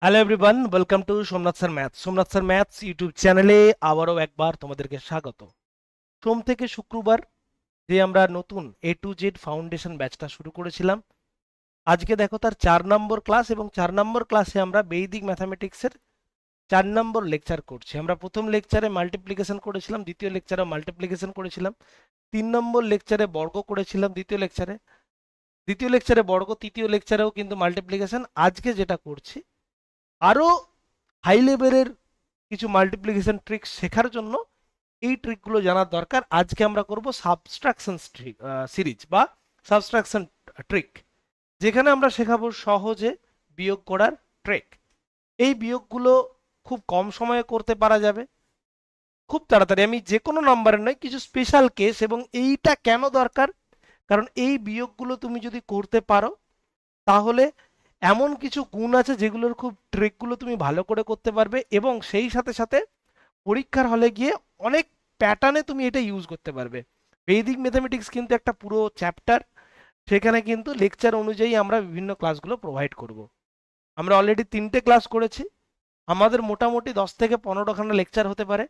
Hello everyone, welcome to Somnath sir maths YouTube চ্যানেলে আবারও একবার তোমাদেরকে স্বাগত। সোম থেকে শুক্রবার যে আমরা নতুন A to Z ফাউন্ডেশন ব্যাচটা শুরু করেছিলাম, আজকে দেখো তার 4 নম্বর ক্লাস, এবং 4 নম্বর ক্লাসে আমরা বৈদিক ম্যাথামেটিক্সের 4 নম্বর লেকচার করছি। আমরা প্রথম লেকচারে মাল্টিপ্লিকেশন করেছিলাম, দ্বিতীয় লেকচারে মাল্টিপ্লিকেশন করেছিলাম, 3 নম্বর লেকচারে বর্গ করেছিলাম, দ্বিতীয় লেকচারে বর্গ, তৃতীয় লেকচারেও কিন্তু মাল্টিপ্লিকেশন। আজকে যেটা করছি আরো হাই লেভেলের কিছু মাল্টিপ্লিকেশন ট্রিক শেখার জন্য এই ট্রিকগুলো জানার দরকার। আজকে আমরা করব সাবস্ট্রাকশন সিরিজ বা সাবস্ট্রাকশন ট্রিক, যেখানে আমরা শেখাবো সহজে বিয়োগ করার ট্রিক। এই বিয়োগগুলো খুব কম সময়ে করতে পারা যাবে, খুব তাড়াতাড়ি। আমি যে কোনো নাম্বারের নয়, কিছু স্পেশাল কেস, এবং এইটা কেন দরকার, কারণ এই বিয়োগগুলো তুমি যদি করতে পারো তাহলে এমন কিছু গুণ আছে যেগুলোর খুব ট্রিকগুলো তুমি ভালো করে করতে পারবে, এবং সেই সাথে সাথে পরীক্ষার হলে গিয়ে অনেক প্যাটার্নে তুমি এটা ইউজ করতে পারবে। বৈদিক ম্যাথামেটিক্স কিন্তু একটা পুরো চ্যাপ্টার, সেখানে কিন্তু লেকচার অনুযায়ী আমরা বিভিন্ন ক্লাসগুলো প্রোভাইড করব। আমরা অলরেডি 3টে ক্লাস করেছি, আমাদের মোটামুটি 10 থেকে 15খানা লেকচার হতে পারে।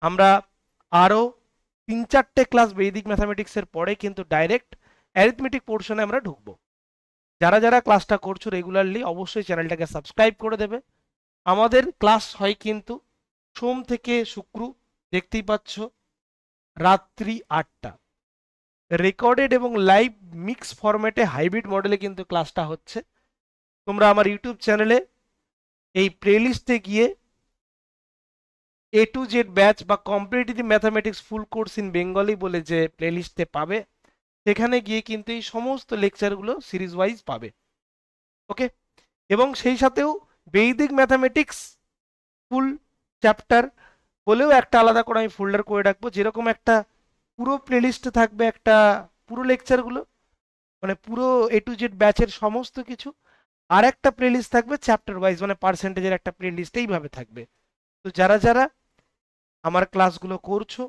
আমরা আরও 3-4টে ক্লাস বৈদিক ম্যাথামেটিক্সের পরে কিন্তু ডাইরেক্ট অ্যারিথমেটিক পোর্শনে আমরা ঢুকবো। যারা যারা ক্লাসটা করছো রেগুলারলি, অবশ্যই চ্যানেলটাকে সাবস্ক্রাইব করে দেবে। আমাদের ক্লাস হয় কিন্তু সোম থেকে শুক্র, দেখতেই পাচ্ছ, রাত্রি 8টা। রেকর্ডেড এবং লাইভ মিক্স ফরম্যাটে হাইব্রিড মডেলে কিন্তু ক্লাসটা হচ্ছে। তোমরা আমার ইউটিউব চ্যানেলে এই প্লেলিস্টে গিয়ে A to Z ব্যাচ বা competitive mathematics full course in Bengali বলে যে প্লেলিস্টে পাবে, সেখানে গিয়ে কিন্তু এই সমস্ত লেকচারগুলো সিরিজ ওয়াইজ পাবে। ওকে, এবং সেই সাথেও বৈদিক ম্যাথামেটিক্স ফুল চ্যাপ্টার বলেও একটা আলাদা করে আমি ফোল্ডার করে রাখবো, যেরকম একটা পুরো প্লেলিস্টে থাকবে একটা পুরো লেকচারগুলো, মানে পুরো A to Z ব্যাচের সমস্ত কিছু, আর একটা প্লেলিস্ট থাকবে চ্যাপ্টার ওয়াইজ, মানে পার্সেন্টেজের একটা প্লেলিস্ট, এইভাবে থাকবে। তো যারা যারা আমার ক্লাসগুলো করছো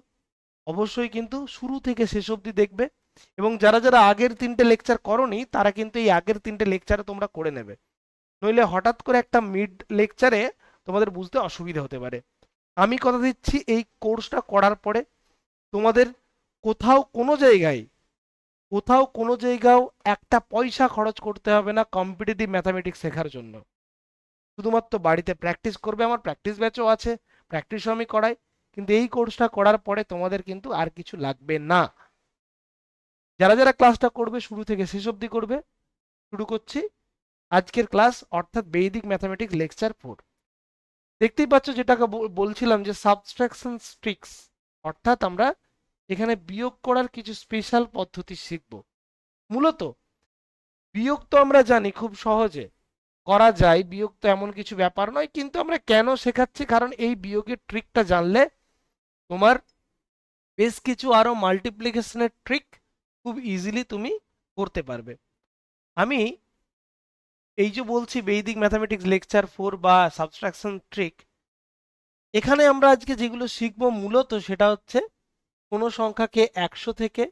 অবশ্যই কিন্তু শুরু থেকে শেষ অবধি দেখবে, এবং যারা যারা আগের 3টে লেকচার করোনি তারা কিন্তু এই আগের 3টে লেকচারে তোমরা করে নেবে, নইলে হঠাৎ করে একটা মিড লেকচারে তোমাদের বুঝতে অসুবিধা হতে পারে। আমি কথা দিচ্ছি, এই কোর্সটা করার পরে তোমাদের কোথাও কোনো জায়গায় কোথাও কোনো জায়গাও একটা পয়সা খরচ করতে হবে না কম্পিটিটিভ ম্যাথামেটিক্স শেখার জন্য। শুধুমাত্র বাড়িতে প্র্যাকটিস করবে, আমার প্র্যাকটিস ব্যাচও আছে, প্র্যাকটিসও আমি করাই, কিন্তু এই কোর্সটা করার পরে তোমাদের কিন্তু আর কিছু লাগবে না। যারা যারা ক্লাসটা করবে শুরু থেকে শেষ অবধি করবে। শুরু করছি আজকের ক্লাস, অর্থাৎ বৈদিক ম্যাথামেটিক্স লেকচার 4। দেখতেই পাচ্ছ, যেটাকে বলছিলাম যে সাবট্রাকশন ট্রিক্স, অর্থাৎ আমরা এখানে বিয়োগ করার কিছু স্পেশাল পদ্ধতি শিখব। মূলত বিয়োগ তো আমরা জানি খুব সহজে করা যায়, বিয়োগ তো এমন কিছু ব্যাপার নয়, কিন্তু আমরা কেন শেখাচ্ছি, কারণ এই বিয়োগের ট্রিকটা জানলে তোমার বেশ কিছু আরো মাল্টিপ্লিকেশনের ট্রিক খুব ইজিলি তুমি করতে পারবে। আমি এই যে বলছি বৈদিক ম্যাথামেটিক্স লেকচার 4 বা সাবট্রাকশন ট্রিক, এখানে আমরা আজকে যেগুলো শিখবো মূলত সেটা হচ্ছে কোনো সংখ্যাকে 100 থেকে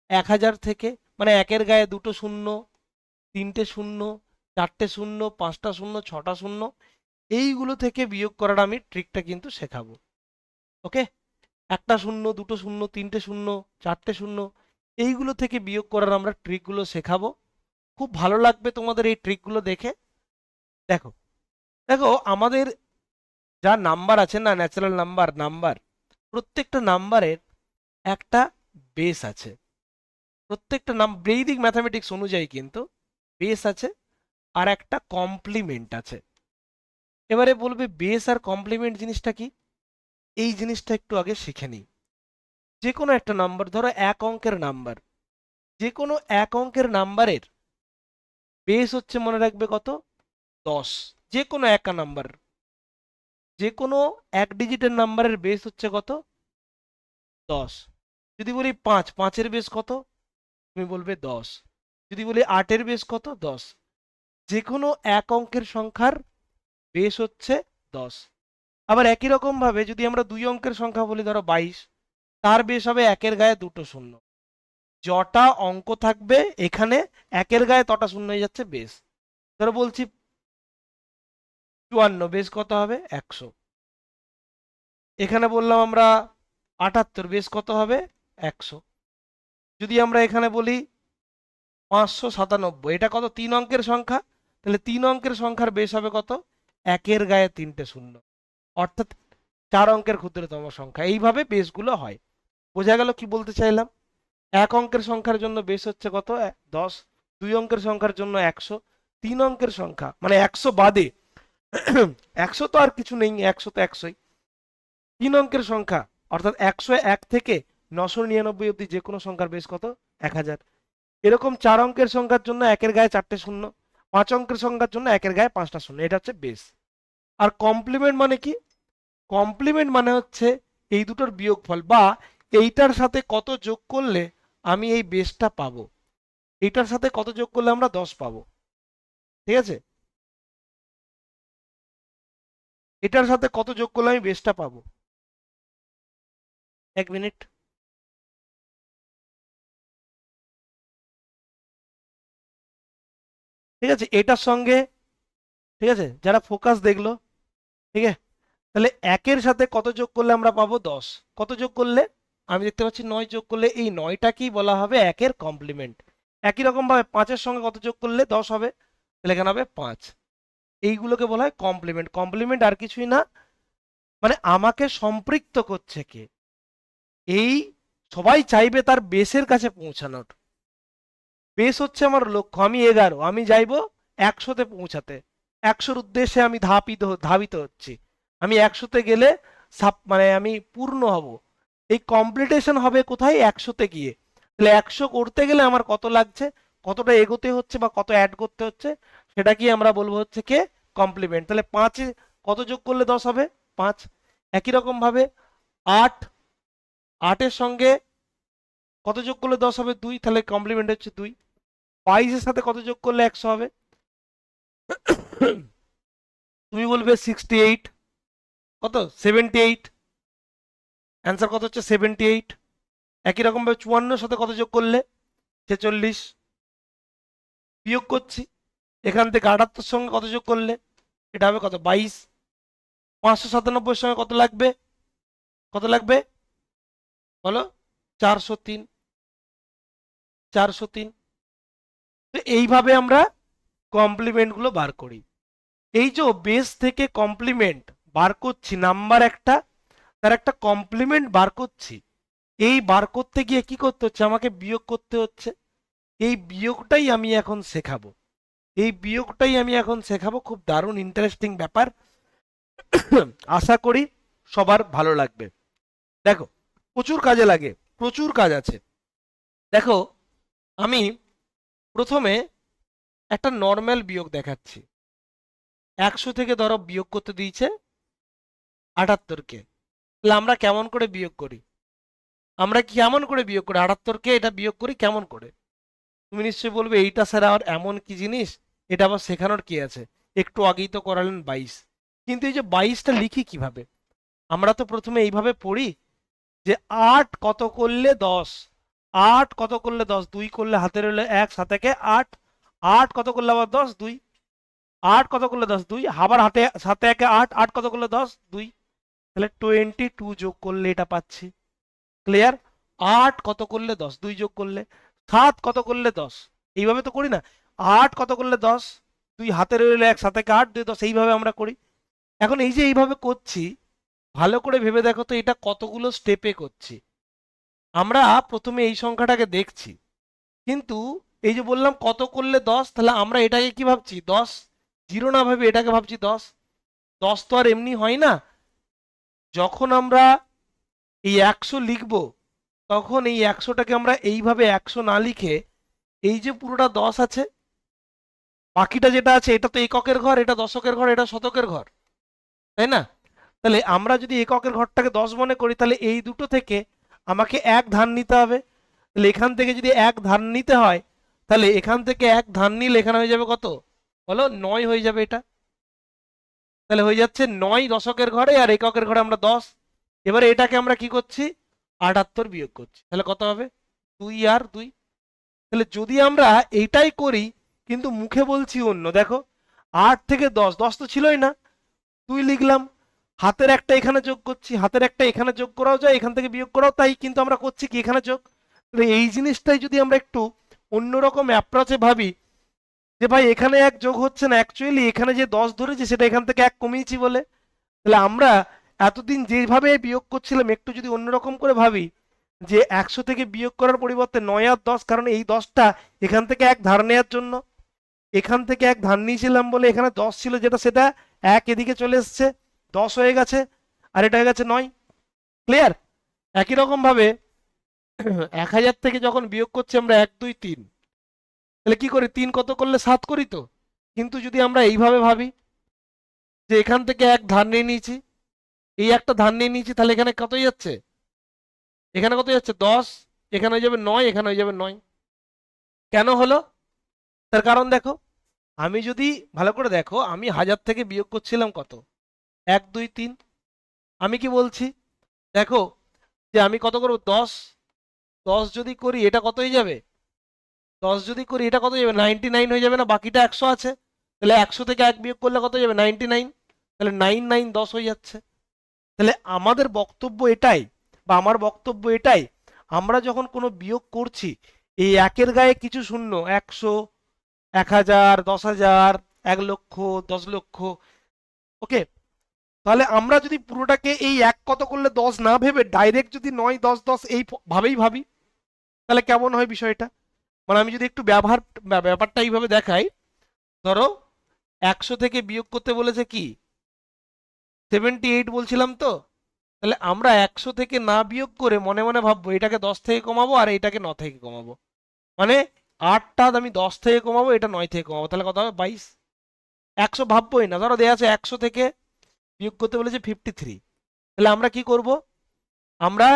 1000 থেকে, মানে একের গায়ে দুটো শূন্য, তিনটে শূন্য, চারটে শূন্য, পাঁচটা শূন্য, ছটা শূন্য, এইগুলো থেকে বিয়োগ করার আমি ট্রিকটা কিন্তু শেখাবো। ওকে, একটা শূন্য, দুটো শূন্য, তিনটে শূন্য, চারটে শূন্য, এইগুলো থেকে বিয়োগ করার আমরা ট্রিকগুলো শেখাবো। খুব ভালো লাগবে তোমাদের এই ট্রিকগুলো দেখে। দেখো দেখো আমাদের যা নাম্বার আছে না, ন্যাচারাল নাম্বার, প্রত্যেকটা নাম্বারের একটা বেস আছে। প্রত্যেকটা বৈদিক ম্যাথামেটিক্স অনুযায়ী কিন্তু বেস আছে আর একটা কমপ্লিমেন্ট আছে। এবারে বলবে বেস আর কমপ্লিমেন্ট জিনিসটা কি, এই জিনিসটা একটু আগে শিখে নিই। যে কোনো একটা নাম্বার, ধরো 1 অঙ্কের নাম্বার, যে কোনো 1 অঙ্কের নাম্বারের বেস হচ্ছে, মনে রাখবে কত, 10। যে কোনো একটা নাম্বার, যে কোনো 1 ডিজিটের নাম্বারের বেস হচ্ছে কত, 10। যদি বলি 5, 5-এর বেস কত, তুমি বলবে 10। যদি বলি 8-এর বেস কত, 10। যে কোনো 1 অঙ্কের সংখ্যার বেস হচ্ছে 10। আবার একই রকম ভাবে যদি আমরা 2 অঙ্কের সংখ্যা বলি, ধরো 22, তার বেস হবে একের গায়ে দুটো শূন্য। যটা অঙ্ক থাকবে এখানে একের গায়ে তটা শূন্য হয়ে যাচ্ছে বেস। ধরো বলছি 54 বেস কত হবে 100। এখানে বললাম আমরা 78 বেস কত হবে 100। যদি আমরা এখানে বলি 597, এটা কত 3 অঙ্কের সংখ্যা, তাহলে 3 অঙ্কের সংখ্যার বেস হবে কত, একের গায়ে 3টে শূন্য, অর্থাৎ 4 অঙ্কের ক্ষুদ্রতম সংখ্যা। এইভাবে বেসগুলো হয়। বোঝা গেল কি বলতে চাইলাম? এক অঙ্কের সংখ্যার জন্য বেস হচ্ছে কত 10, 2 অঙ্কের সংখ্যার জন্য 100, 3 অঙ্কের সংখ্যা মানে 100 বাদে 100 তো আর কিছু নেই, 100 তো 100ই। 3 অঙ্কের সংখ্যা অর্থাৎ 101 থেকে 999 অব্দি যে কোনো সংখ্যার বেস কত 1000। এরকম 4 অঙ্কের সংখ্যার জন্য একের গায়ে 4টে শূন্য, 5 অঙ্কের সংখ্যার জন্য একের গায়ে 5টা শূন্য, এটা হচ্ছে বেস। আর কমপ্লিমেন্ট মানে কি? কমপ্লিমেন্ট মানে হচ্ছে এই দুটোর বিয়োগফল, বা এইটার সাথে কত যোগ করলে আমি এই বেসটা পাবো, এইটার সাথে কত যোগ করলে আমরা 10 পাবো। ঠিক আছে, এটার সাথে কত যোগ করলে আমি বেসটা পাবো। এক মিনিট। ঠিক আছে, এটার সঙ্গে, ঠিক আছে, যারা ফোকাস দেখলো, ঠিক আছে, তাহলে একের সাথে কত যোগ করলে আমরা পাবো 10, কত যোগ করলে, আমি দেখতে পাচ্ছি 9 যোগ করলে, এই 9টাকেই বলা হবে একের কমপ্লিমেন্ট। একই রকম ভাবে 5-এর সঙ্গে কত যোগ করলে 10 হবে, তাহলে এখানে হবে 5। এইগুলোকে বলা হয় কমপ্লিমেন্ট। কমপ্লিমেন্ট আর কিছুই না, মানে আমাকে সম্পৃক্ত করছে কে, এই সবাই চাইবে তার বেসের কাছে পৌঁছানোর। বেস হচ্ছে আমার লক্ষ্য, আমি 11, আমি যাইবো 100তে পৌঁছাতে, 100-র উদ্দেশ্যে আমি ধাবিত হচ্ছি। আমি 100তে গেলে মানে আমি পূর্ণ হব। এই কমপ্লিটেশন হবে কোথায়, 100তে গিয়ে। তাহলে 100 করতে গেলে আমার কত লাগছে, কতটা এগোতে হচ্ছে বা কত অ্যাড করতে হচ্ছে, সেটা কি আমরা বলবো হচ্ছে কে কমপ্লিমেন্ট। তাহলে 5-এ কত যোগ করলে 10 হবে 5। একই রকম ভাবে 8, 8-এর সঙ্গে কত যোগ করলে 10 হবে 2, তাহলে কমপ্লিমেন্ট হচ্ছে 2। 22-এর সাথে কত যোগ করলে 100 হবে, তুমি বলবে 68, কত 78, অ্যান্সার কত হচ্ছে 78। একই রকম ভাবে 54-এর সাথে কত যোগ করলে 46, বিয়োগ করছি, এখান থেকে 78-এর সঙ্গে কত যোগ করলে এটা হবে কত 22। 597-এর সঙ্গে কত লাগবে, কত লাগবে বলো, 403, 403। তো এইভাবে আমরা কমপ্লিমেন্ট গুলো বার করি। এই যে বেস থেকে কমপ্লিমেন্ট বার করছি, নাম্বার একটা, তার একটা কমপ্লিমেন্ট বার করছি, এই বার করতে গিয়ে কি করতে হচ্ছে, আমাকে বিয়োগ করতে হচ্ছে। এই বিয়োগটাই আমি এখন শেখাবো, এই বিয়োগটাই আমি এখন শেখাবো। খুব দারুণ ইন্টারেস্টিং ব্যাপার, আশা করি সবার ভালো লাগবে। দেখো, প্রচুর কাজে লাগে, প্রচুর কাজ আছে। দেখো, আমি প্রথমে একটা নর্মাল বিয়োগ দেখাচ্ছি। 100 থেকে ধরো বিয়োগ করতে দিয়েছে 78কে, তাহলে আমরা কেমন করে বিয়োগ করি, আমরা কেমন করে বিয়োগ করি 78কে, এটা বিয়োগ করি কেমন করে। তুমি নিশ্চয়ই বলবে এইটা স্যার আর এমন কি জিনিস, এটা আবার শেখানোর কি আছে, একটু আগেই তো করালেন 22। কিন্তু এই যে 22টা লিখি কিভাবে, আমরা তো প্রথমে এইভাবে পড়ি যে 8 কত করলে 10, 8 কত করলে 10, 2 করলে হাতে রইলে 1, 7 একে 8, 8 কত করলে আবার 10, 2, 8 কত করলে 10, 2 আবার হাতে 7 একে 8, 8 কত করলে 10, 2, তাহলে 22 যোগ করলে এটা পাচ্ছি। ক্লিয়ার? 8 কত করলে 10, 2 যোগ করলে, 7 কত করলে 10, এইভাবে তো করি না। 8 কত করলে 10, 2 হাতে রইলে 1, 7 একে 8, 2 10, এইভাবে আমরা করি। এখন এই যে এইভাবে করছি, ভালো করে ভেবে দেখো তো এটা কতগুলো স্টেপে করছি। আমরা প্রথমে এই সংখ্যাটাকে দেখছি, কিন্তু এই যে বললাম কত করলে 10, তাহলে আমরা এটাকে কি ভাবছি 10, জিরো না ভাবে এটাকে ভাবছি 10। 10 তো আর এমনি হয় না, যখন আমরা এই 100 লিখব, তখন এই 100টাকে আমরা এইভাবে 100 না লিখে, এই যে পুরোটা 10 আছে, বাকিটা যেটা আছে এটা তো এককের ঘর, এটা দশকের ঘর, এটা শতকের ঘর, তাই না? তাহলে আমরা যদি এককের ঘরটাকে 10 মনে করি, তাহলে এই দুটো থেকে আমাকে 1 ধার নিতে হবে। তাহলে এখান থেকে যদি 1 ধার নিতে হয়, তাহলে এখান থেকে 1 ধার নিলে এখানে হয়ে যাবে কত বলো, 9 হয়ে যাবে এটা। তাহলে হয়ে যাচ্ছে 9 দশকের ঘরে, আর এককের ঘরে আমরা 10। এবারে এটাকে আমরা কি করছি, 78 বিয়োগ করছি, তাহলে কত হবে 2 আর 2। তাহলে যদি আমরা এইটাই করি, কিন্তু মুখে বলছি অন্য, দেখো 8 থেকে 10, 10 তো ছিলই না, 2 লিখলাম, হাতের একটা এখানে যোগ করছি, হাতের একটা এখানে যোগ করাও যায়, এখান থেকে বিয়োগ করাও তাই, কিন্তু আমরা করছি কি এখানে যোগ। তাহলে এই জিনিসটাই যদি আমরা একটু অন্যরকম অ্যাপ্রোচে ভাবি, যে ভাই এখানে এক যোগ হচ্ছে না, অ্যাকচুয়ালি এখানে যে 10 ধরেছি সেটা এখান থেকে এক কমিয়েছি বলে। তাহলে আমরা এতদিন যেভাবে বিয়োগ করছিলাম একটু যদি অন্যরকম করে ভাবি, যে 100 থেকে বিয়োগ করার পরিবর্তে 9 আর 10, কারণ এই 10টা এখান থেকে এক ধার নেওয়ার জন্য, এখান থেকে এক ধার নিয়েছিলাম বলে এখানে 10 ছিল যেটা, সেটা এক এদিকে চলে এসছে, 10 হয়ে গেছে, আর এটা হয়ে গেছে 9। ক্লিয়ার? একই রকম ভাবে 1000 থেকে যখন বিয়োগ করছি আমরা 1 2 3, তাহলে কি করি, 3 কত করলে 7 করি তো। কিন্তু যদি আমরা এইভাবে ভাবি যে এখান থেকে এক ধার নিয়ে নিয়েছি, এই একটা ধার নিয়ে নিয়েছি, তাহলে এখানে কতই যাচ্ছে, এখানে কত যাচ্ছে 10, এখানে হয়ে যাবে 9, এখানে হয়ে যাবে 9। কেন হলো? তার কারণ দেখো, আমি যদি ভালো করে দেখো, আমি 1000 থেকে বিয়োগ করছিলাম কত, 1 2 3। আমি কি বলছি দেখো, যে আমি কত করবো, 10, 10 যদি করি এটা কত হয়ে যাবে, 10 যদি করি এটা কত হয়ে যাবে, 99 হয়ে যাবে না, বাকিটা 100 আছে। তাহলে 100 থেকে 1 বিয়োগ করলে কত হয়ে যাবে, 99। তাহলে 9 9 10 হয়ে যাচ্ছে। তাহলে আমাদের বক্তব্য এটাই, বা আমার বক্তব্য এটাই, আমরা যখন কোনো বিয়োগ করছি, এই একের গায়ে কিছু শূন্য, 100, 1000, 10,000, 1 লক্ষ, 10 লক্ষ, ওকে। তাহলে আমরা যদি পুরোটাকে এই এক কত করলে 10 না ভেবে ডাইরেক্ট যদি 9 10 10 এই ভাবেই ভাবি, তাহলে কেমন হয় বিষয়টা। মানে আমি যদি একটু ব্যাপারটা এইভাবে দেখাই, ধরো 100 থেকে বিয়োগ করতে বলেছে কি 78 বলছিলাম তো। তাহলে আমরা 100 থেকে না বিয়োগ করে মনে মনে ভাববো এটাকে 10 থেকে কমাবো আর এইটাকে 9 থেকে কমাবো, মানে 8টা আমি 10 থেকে কমাবো, এটা 9 থেকে কমাবো, তাহলে কত হবে 22। 100 ভাববোই না, ধরো দেয়া আছে 100 থেকে বিয়োগ করতে বলেছে 53, তাহলে আমরা কি করব, আমরা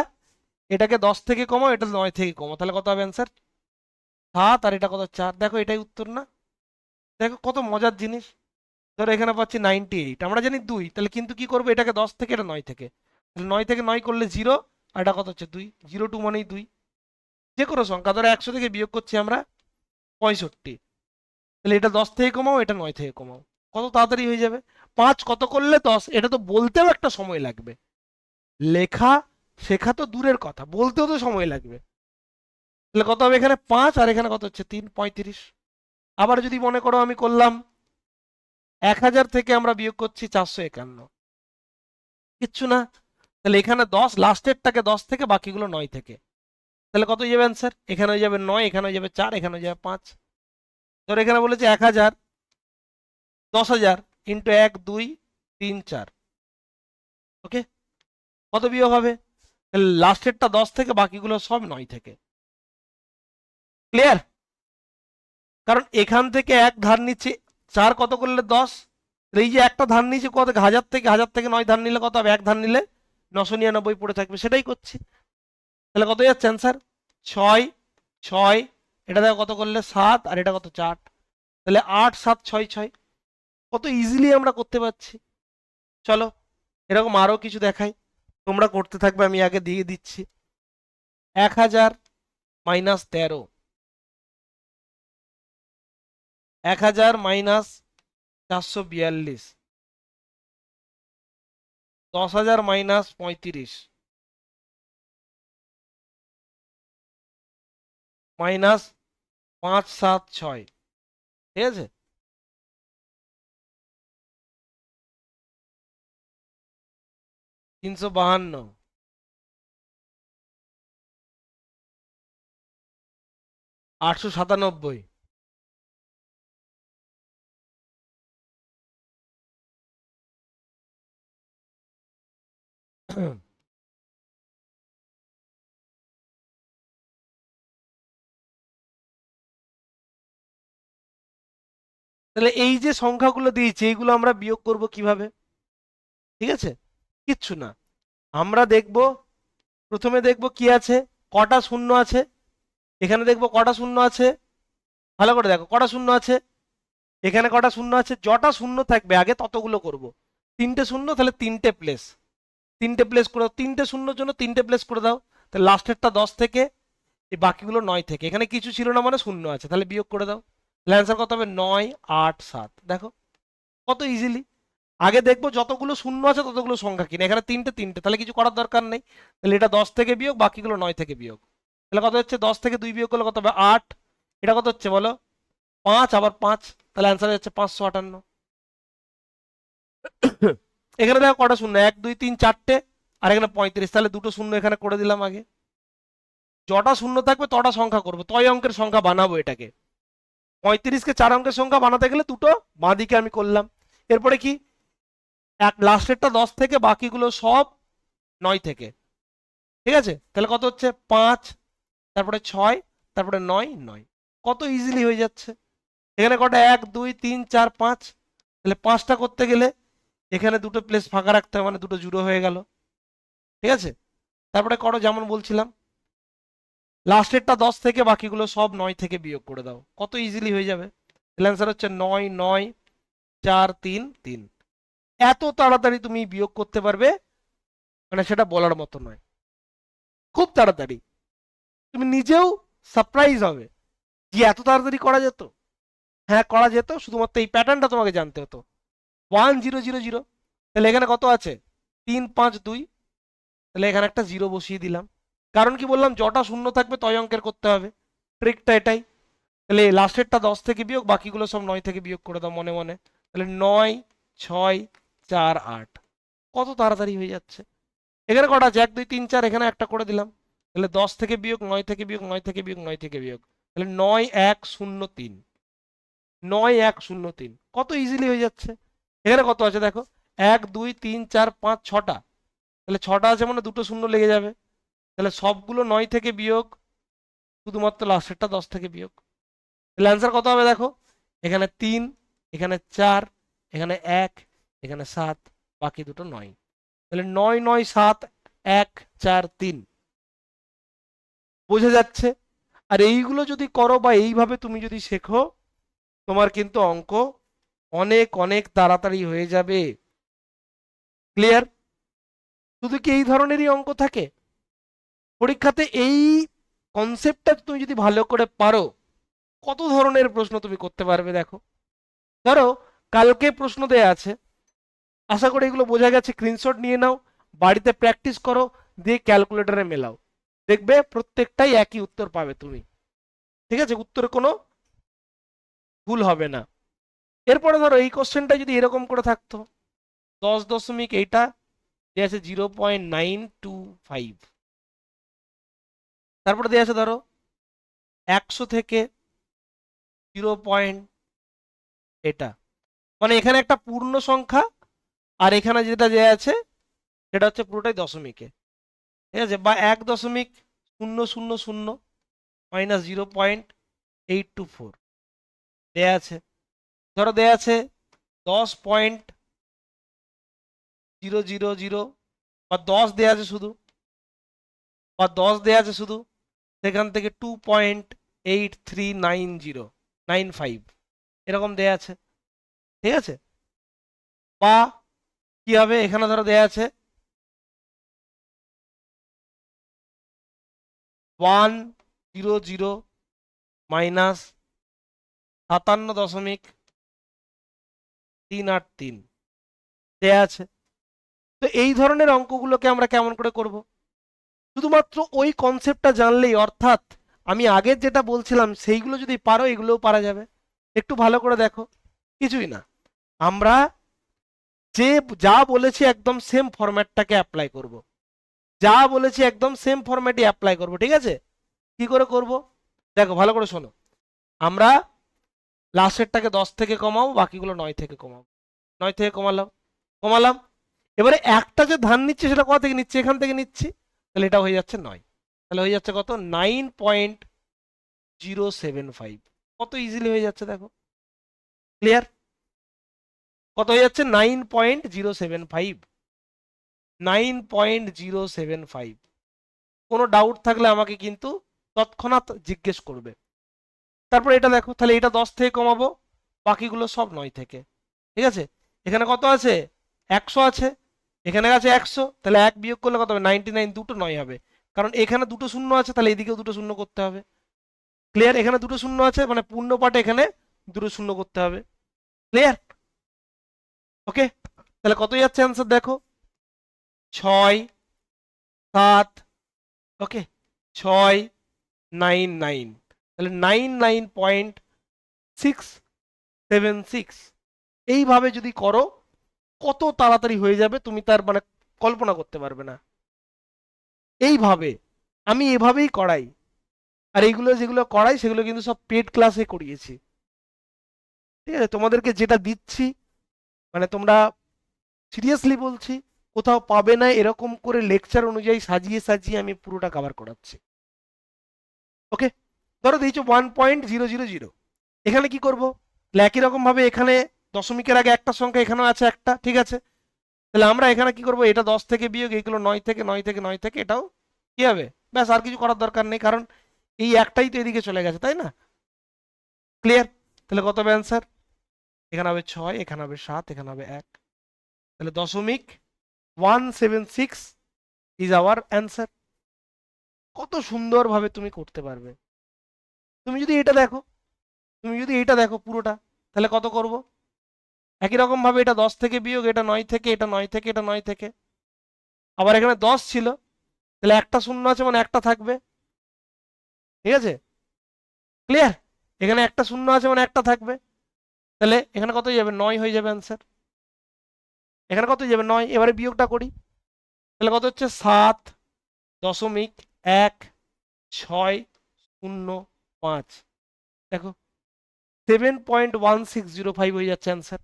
এটাকে 10 থেকে কমাও, এটা 9 থেকে কমাও, তাহলে কত হবে অ্যান্সার 7, আর এটা কত 4। দেখো এটাই উত্তর না। দেখো কত মজার জিনিস। ধরো এখানে পাচ্ছি 98, আমরা জানি 2, তাহলে কিন্তু কি করবো, এটাকে 10 থেকে, এটা 9 থেকে, তাহলে 9 থেকে 9 করলে 0, আর এটা কত হচ্ছে 2, 0 2 মানেই 2। যে কোনো সংখ্যা, ধরো 100 থেকে বিয়োগ করছি আমরা 65, তাহলে এটা 10 থেকে কমাও, এটা 9 থেকে কমাও, কত তাড়াতাড়ি হয়ে যাবে। 5 কত করলে 10, এটা তো বলতেও একটা সময় লাগবে, লেখা শেখা তো দূরের কথা, বলতেও তো সময় লাগবে। তাহলে কত হবে, এখানে 5 আর এখানে কত হচ্ছে 3, 35। আবার যদি মনে করো আমি করলাম 1000 থেকে আমরা বিয়োগ করছি 451, কিচ্ছু না। তাহলে এখানে 10, লাস্টেরটাকে 10 থেকে, বাকিগুলো 9 থেকে, তাহলে কত হয়ে যাবে অ্যান্সার, এখানে হয়ে যাবে 9, এখানে হয়ে যাবে 4, এখানে হয়ে যাবে 5। ধর এখানে বলেছে 1000, 10,000 ইন্টু 1 2 3 4, ওকে, কত বিয়োগ হবে, তাহলে লাস্টেরটা 10 থেকে, বাকিগুলো সব 9 থেকে। ক্লিয়ার? কারণ এখান থেকে এক ধার নিচ্ছে 4 কত করলে 10, এই যে একটা ধার নিচ্ছে কত, 1000 থেকে 9 ধার নিলে কত হবে, এক ধার নিলে 999 পড়ে থাকবে, সেটাই করছি। তাহলে কত যাচ্ছে অ্যান্সার 6 6, এটা দেখো কত করলে 7, আর এটা কত 4, তাহলে 8 7 6 6, কত ইজিলি আমরা করতে পারছি। চলো এরকম আরো কিছু দেখাই, তোমরা করতে থাকবে, আমি আগে দিয়ে দিচ্ছি। 1000 মাইনাস 13, 1000 মাইনাস 442, 10,000 মাইনাস 35, মাইনাস 5 7 6, ঠিক আছে। 352, 897, তাহলে এই যে সংখ্যাগুলো দিয়েছি এইগুলো আমরা বিয়োগ করব কিভাবে, ঠিক আছে। কিচ্ছু না, আমরা দেখব, প্রথমে দেখব কি আছে, কটা শূন্য আছে, এখানে দেখব কটা শূন্য আছে, ভালো করে দেখো কটা শূন্য আছে, এখানে কটা শূন্য আছে, যটা শূন্য থাকবে আগে ততগুলো করব। 3টে শূন্য, তাহলে 3টে প্লেস, 3টে প্লেস করে দাও, 3টে শূন্যর জন্য 3টে প্লেস করে দাও, তাহলে লাস্টেরটা 10 থেকে, এই বাকিগুলো 9 থেকে, এখানে কিছু ছিল না মানে শূন্য আছে, তাহলে বিয়োগ করে দাও, তাহলে অ্যান্সার কত হবে 9 8 7। দেখো কত ইজিলি। আগে দেখবো যতগুলো শূন্য আছে ততগুলো সংখ্যা কিনা, এখানে তিনটে তিনটে, তাহলে কিছু করার দরকার নেই। তাহলে এটা 10 থেকে বিয়োগ, বাকিগুলো 9 থেকে বিয়োগ। তাহলে কত হচ্ছে, 10 থেকে 2 বিয়োগ করলে কত হবে 8। এটা কত হচ্ছে বলো, 5 আবার 5, তাহলে অ্যান্সার হচ্ছে 558। এখানে দেখো কটা শূন্য, 1 2 3 4টে, আর এখানে 35, তাহলে দুটো শূন্য এখানে করে দিলাম আগে। যটা শূন্য থাকবে তটা সংখ্যা করবো, তয় অঙ্কের সংখ্যা বানাবো এটাকে। 35কে 4 অঙ্কের সংখ্যা বানাতে গেলে দুটো বাঁদিকে আমি করলাম। এরপরে কি, এক লাস্টেরটা 10 থেকে, বাকিগুলো সব 9 থেকে। ঠিক আছে, তাহলে কত হচ্ছে 5, তারপরে 6, তারপরে 9 9। কত ইজিলি হয়ে যাচ্ছে। এখানে কটা, 1 2 3 4 5, তাহলে 5টা করতে গেলে এখানে দুটো প্লেস ফাঁকা রাখতে হবে, মানে দুটো জুড়ো হয়ে গেল। ঠিক আছে, তারপরে করো যেমন বলছিলাম, লাস্টেরটা 10 থেকে, বাকিগুলো সব 9 থেকে বিয়োগ করে দাও, কত ইজিলি হয়ে যাবে। তাহলে অ্যান্সার হচ্ছে 9 9 4 3 3। এত তাড়াতাড়ি তুমি বিয়োগ করতে পারবে, মানে সেটা বলার মতো নয়, খুব তাড়াতাড়ি। তুমি নিজেও সারপ্রাইজ হবে যে এত তাড়াতাড়ি করা যেত। হ্যাঁ করা যেত, শুধুমাত্র এই প্যাটার্নটা তোমাকে জানতে হতো। 1 0 0 0, তাহলে এখানে কত আছে 3 5 2, তাহলে এখানে একটা জিরো বসিয়ে দিলাম। কারণ কি বললাম, যটা শূন্য থাকবে তয় অঙ্কের করতে হবে, ট্রিকটা এটাই। তাহলে লাস্টেরটা 10 থেকে বিয়োগ, বাকিগুলো সব 9 থেকে বিয়োগ করে দাও মনে মনে। তাহলে 9 6 4 8, কত তাড়াতাড়ি হয়ে যাচ্ছে। এখানে কটা আছে 1 2 3 4, এখানে একটা করে দিলাম। তাহলে 10 থেকে বিয়োগ, 9 থেকে বিয়োগ, 9 থেকে বিয়োগ, 9 থেকে বিয়োগ, তাহলে 9 1 0 3, 9 1 0 3, কত ইজিলি হয়ে যাচ্ছে। এখানে কত আছে দেখো, 1 2 3 4 5 6টা, তাহলে 6টা আছে মানে দুটো শূন্য লেগে যাবে। তাহলে সবগুলো 9 থেকে বিয়োগ, শুধুমাত্র লাস্টেরটা 10 থেকে বিয়োগ। তাহলে অ্যান্সার কত হবে দেখো, এখানে 3, এখানে 4, এখানে 1, এখানে 7, বাকি দুটো 9। তাহলে 9 9 7 1 4 3, বোঝা যাচ্ছে। আর এইগুলো যদি করো বা এইভাবে তুমি যদি শেখো, তোমার কিন্তু অঙ্ক অনেক অনেক তাড়াতাড়ি হয়ে যাবে। ক্লিয়ার? শুধু কি এই ধরনেরই অঙ্ক থাকে পরীক্ষাতে? এই কনসেপ্টটা তুমি যদি ভালো করে পারো, কত ধরনের প্রশ্ন তুমি করতে পারবে দেখো। ধরো কালকে প্রশ্ন দেয়া আছে, আশা করি এগুলো বোঝা গেছে, স্ক্রিনশট নিয়ে নাও, বাড়িতে প্র্যাকটিস করো, দিয়ে ক্যালকুলেটরে মেলাও, দেখবে প্রত্যেকটাই একই উত্তর পাবে তুমি। ঠিক আছে, উত্তরে কোনো ভুল হবে না। এরপরে ধরো এই কোশ্চেনটা যদি এরকম করে থাকতো, 10 দশমিক, এইটা দেওয়া আছে 0.925, তারপরে দেওয়া আছে ধরো 100 থেকে 0. এটা মানে এখানে একটা পূর্ণ সংখ্যা, আর এখানে যেটা দেওয়া আছে সেটা হচ্ছে পুরোটাই দশমিকে। ঠিক আছে, বা 1.000 মাইনাস 0.824 দেয়া আছে। ধরো দেয়া আছে 10.000, বা 10 দেয়া আছে শুধু, বা 10 দেয়া আছে শুধু, সেখান থেকে 2.839095 এরকম দেয়া আছে। ঠিক আছে, বা কি হবে, এখানে ধরো দেয়া আছে 100 মাইনাস 57.383 দেয়া আছে। তো এই ধরনের অঙ্কগুলোকে আমরা কেমন করে করব, শুধুমাত্র ওই কনসেপ্টটা জানলেই, অর্থাৎ আমি আগের যেটা বলছিলাম সেইগুলো যদি পারো এগুলোও পারা যাবে। একটু ভালো করে দেখো, কিছুই না, আমরা যে যা বলেছি একদম সেম ফরম্যাটটাকে অ্যাপ্লাই করব, যা বলেছি একদম সেম ফরম্যাটই অ্যাপ্লাই করব। ঠিক আছে, কি করে করব দেখো, ভালো করে শোনো। আমরা লাস্টেরটাকে 10 থেকে কমাবো, বাকিগুলো 9 থেকে কমাবো, 9 থেকে কমালাম, কমালাম। এবারে একটা যে ধান নিচ্ছে সেটা কোথা থেকে নিচ্ছে, এখান থেকে নিচ্ছি, তাহলে এটা হয়ে যাচ্ছে 9, তাহলে হয়ে যাচ্ছে কত 9.075, কত ইজিলি হয়ে যাচ্ছে দেখো। ক্লিয়ার? কত হয়ে যাচ্ছে 9.075, 9.075। কোনো ডাউট থাকলে আমাকে কিন্তু তৎক্ষণাৎ জিজ্ঞেস করবে। তারপর এটা দেখো, তাহলে এটা 10 থেকে কমাবো, বাকিগুলো সব 9 থেকে। ঠিক আছে, এখানে কত আছে 100 আছে, এখানে আছে 100, তাহলে 1 বিয়োগ করলে কত হবে 99, দুটো 9 হবে, কারণ এখানে দুটো শূন্য আছে, তাহলে এদিকেও দুটো শূন্য করতে হবে। ক্লিয়ার? এখানে দুটো শূন্য আছে মানে পূর্ণ পাটে এখানে দুটো শূন্য করতে হবে। ক্লিয়ার? ওকে, তাহলে কত যাচ্ছে অ্যান্সার দেখো, 6 7, ওকে, 6 9 9, তাহলে 99.676। এইভাবে যদি করো কত তাড়াতাড়ি হয়ে যাবে তুমি তার মানে কল্পনা করতে পারবে না। এইভাবে আমি এভাবেই করাই, আর এইগুলো যেগুলো করাই সেগুলো কিন্তু সব পেড ক্লাসে করিয়েছি, ঠিক আছে? তোমাদেরকে যেটা দিচ্ছি মানে তোমরা, সিরিয়াসলি বলছি, কোথাও পাবে না এরকম করে লেকচার অনুযায়ী সাজিয়ে সাজিয়ে আমি পুরোটা কভার করাচ্ছি। ওকে, ধরো দিয়েছো 1.000, এখানে কি করব? একই রকম ভাবে এখানে দশমিকের আগে একটা সংখ্যা এখানেও আছে একটা, ঠিক আছে? তাহলে আমরা এখানে কি করব, এটা 10 থেকে বিয়োগ, এইগুলো 9 থেকে 9 থেকে 9 থেকে, এটাও কি হবে, ব্যাস, আর কিছু করার দরকার নেই, কারণ এই একটাই তো এদিকে চলে গেছে, তাই না? ক্লিয়ার? তাহলে কত হবে অ্যান্সার? এখানে হবে 6, এখানে হবে 7, এখানে হবে 1, তাহলে 0.176 ইজ আওয়ার অ্যান্সার। কত সুন্দরভাবে তুমি করতে পারবে। তুমি যদি এটা দেখো, তুমি যদি এটা দেখো পুরোটা, তাহলে কত করব? একই রকম ভাবে এটা 10 থেকে বিয়োগ, এটা 9 থেকে, এটা 9 থেকে, এটা 9 থেকে, আবার এখানে 10 ছিল, তাহলে একটা শূন্য আছে মানে একটা থাকবে, ঠিক আছে? ক্লিয়ার? এখানে একটা শূন্য আছে মানে একটা থাকবে, তাহলে এখানে কত যাবে, 9 হয়ে যাবে অ্যান্সার। এখানে কত যাবে, 9, এবারে বিয়োগটা করি, তাহলে কত হচ্ছে, 7.1605, দেখো 7.1605 হয়ে যাচ্ছে অ্যান্সার।